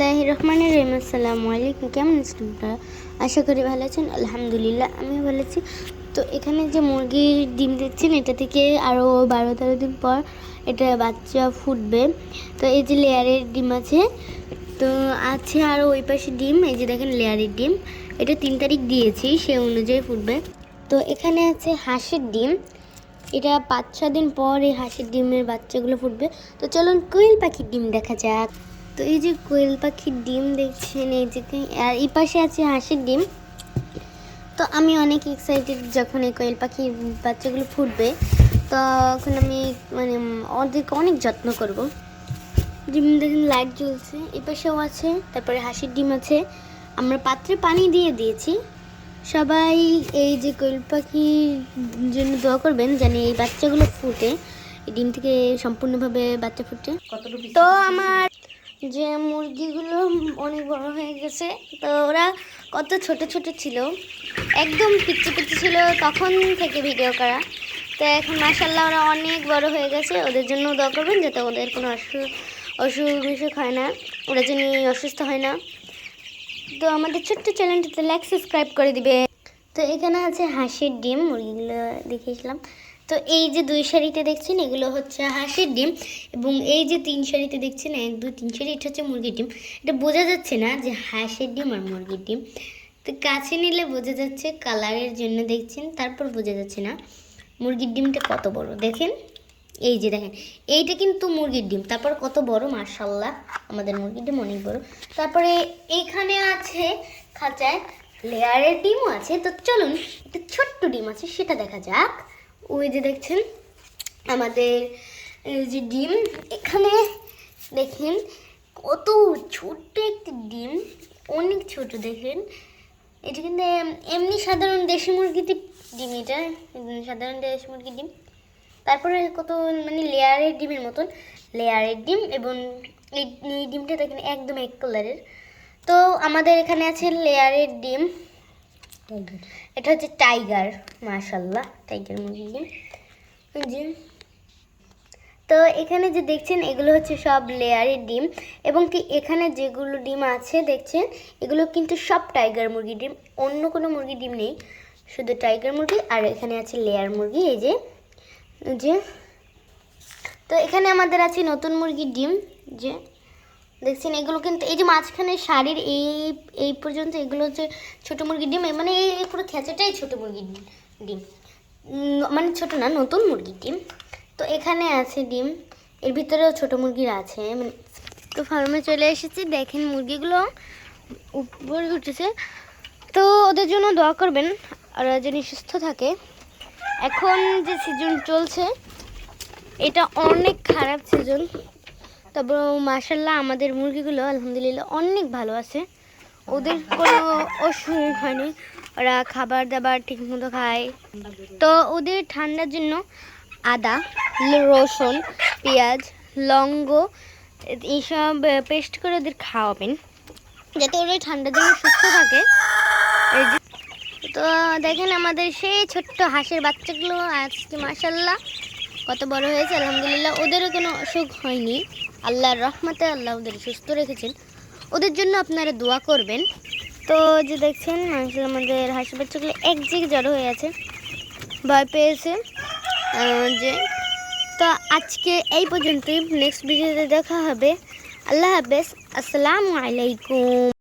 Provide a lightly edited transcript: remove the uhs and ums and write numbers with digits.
রহমানির রহিম। আসসালামু আলাইকুম। কেমন আছেন আপনারা? আশা করি ভালো আছেন। আলহামদুলিল্লাহ আমি ভালো আছি। তো এখানে যে মুরগির ডিম দিচ্ছেন, এটা থেকে আরও 12-13 দিন পর এটা বাচ্চা ফুটবে। তো এই যে লেয়ারের ডিম আছে, তো আছে আরও ওই পাশে ডিম। এই যে দেখেন লেয়ারের ডিম, এটা 3 তারিখ দিয়েছি, সে অনুযায়ী ফুটবে। তো এখানে আছে হাঁসের ডিম, এটা 5-6 দিন পর এই হাঁসের ডিমের বাচ্চাগুলো ফুটবে। তো চলুন কোয়েল পাখির ডিম দেখা যাক। তো এই যে কোয়েল পাখির ডিম দেখছেন, এই যে আর এই পাশে আছে হাঁসের ডিম। তো আমি অনেক এক্সাইটেড যখন এই কোয়েল পাখির বাচ্চাগুলো ফুটবে, তখন আমি ওদেরকে অনেক যত্ন করব। ডিম দেখেন লাইট জ্বলছে, এই পাশেও আছে, তারপরে হাঁসের ডিম আছে। আমরা পাত্রে পানি দিয়ে দিয়েছি। সবাই এই যে কোয়েল পাখির জন্য দোয়া করবেন, জানি এই বাচ্চাগুলো ফুটে, এই ডিম থেকে সম্পূর্ণভাবে বাচ্চা ফুটে। তো আমার যে মুরগিগুলো অনেক বড় হয়ে গেছে, তো ওরা কত ছোট ছোট ছিল, একদম পিচ্ছি পিচ্ছি ছিল তখন থেকে ভিডিও করা। তো এখন মাশাআল্লাহ ওরা অনেক বড় হয়ে গেছে। ওদের জন্য দোয়া করবেন যাতে ওদের কোনো অসুখ বিসুখ হয় না, ওরা যেন অসুস্থ হয় না। তো আমাদের ছোট্ট চ্যানেলটিতে লাইক সাবস্ক্রাইব করে দিবে। তো এখানে আছে হাঁসের ডিম, মুরগিগুলো দেখিয়েছিলাম। তো এই যে 2 সারিতে দেখছেন, এগুলো হচ্ছে হাঁসের ডিম, এবং এই যে 3 সারিতে দেখছেন, 1 2 3 সারি, এটা হচ্ছে মুরগির ডিম। এটা বোঝা যাচ্ছে না যে হাঁসের ডিম আর মুরগির ডিম। তো কাছে নিলে বোঝা যাচ্ছে, কালারের জন্য দেখছেন, তারপর বোঝা যাচ্ছে না মুরগির ডিমটা কত বড়। দেখেন, এই যে দেখেন, এইটা কিন্তু মুরগির ডিম, তারপর কত বড়, মাশাআল্লাহ আমাদের মুরগির ডিম অনেক বড়। তারপরে এইখানে আছে খাঁচায় লেয়ারের ডিমও আছে। তো চলুন একটা ছোট্ট ডিম আছে সেটা দেখা যাক। ওই যে দেখছেন আমাদের যে ডিম, এখানে দেখেন কত ছোট্ট একটি ডিম, অনেক ছোট। দেখেন এটা কিন্তু এমনি সাধারণ দেশি মুরগির ডিম, এটা সাধারণ দেশি মুরগির ডিম। তারপরে কত লেয়ারের ডিমের মতন লেয়ারের ডিম, এবং এই ডিমটা দেখেন একদম এক কালারের। তো আমাদের এখানে আছে লেয়ারের ডিম, এটা হচ্ছে টাইগার, মাশাআল্লাহ টাইগার মুরগির ডিম। জি, তো এখানে যে দেখছেন এগুলো হচ্ছে সব লেয়ারের ডিম, এবং কি এখানে যেগুলো ডিম আছে দেখছেন, এগুলো কিন্তু সব টাইগার মুরগির ডিম, অন্য কোনো মুরগির ডিম নেই, শুধু টাইগার মুরগি। আর এখানে আছে লেয়ার মুরগি, এই যে। তো এখানে আমাদের আছে নতুন মুরগির ডিম, যে দেখছেন এগুলো কিন্তু এই যে মাঝখানে শাড়ির এই পর্যন্ত এগুলো হচ্ছে ছোটো মুরগির ডিম, এই পুরো খেঁচাটাই ছোটো মুরগির ডিম, ছোটো না, নতুন মুরগির ডিম। তো এখানে আছে ডিম, এর ভিতরেও ছোটো মুরগির আছে। তো ফার্মে চলে এসেছি, দেখেন মুরগিগুলো উপরে উঠেছে। তো ওদের জন্য দোয়া করবেন, ওরা যেন সুস্থ থাকে। এখন যে সিজন চলছে, এটা অনেক খারাপ সিজন, তবে মাশাআল্লাহ আমাদের মুরগিগুলো আলহামদুলিল্লাহ অনেক ভালো আছে, ওদের কোনো অসুখ হয়নি, ওরা খাবার দাবার ঠিকমতো খায়। তো ওদের ঠান্ডার জন্য আদা, রসুন, পেঁয়াজ, লবঙ্গ এইসব পেস্ট করে ওদের খাওয়াবেন, যাতে ওরা ঠান্ডার জন্য সুস্থ থাকে। তো দেখেন আমাদের সেই ছোট্ট হাঁসের বাচ্চাগুলো আজকে মাশাআল্লাহ কত বড় হয়েছে, আলহামদুলিল্লাহ ওদেরও কোনো অসুখ হয়নি, আল্লাহর রহমতে আল্লাহ ওদের সুস্থ রেখেছেন। ওদের জন্য আপনারা দোয়া করবেন। তো যে দেখছেন আমাদের হাঁসের বাচ্চাগুলো এক জায়গায় জড়ো হয়ে আছে, ভয় পেয়েছে যে। তো আজকে এই পর্যন্তই, নেক্সট ভিডিওতে দেখা হবে। আল্লাহ হাফেজ, আসসালামু আলাইকুম।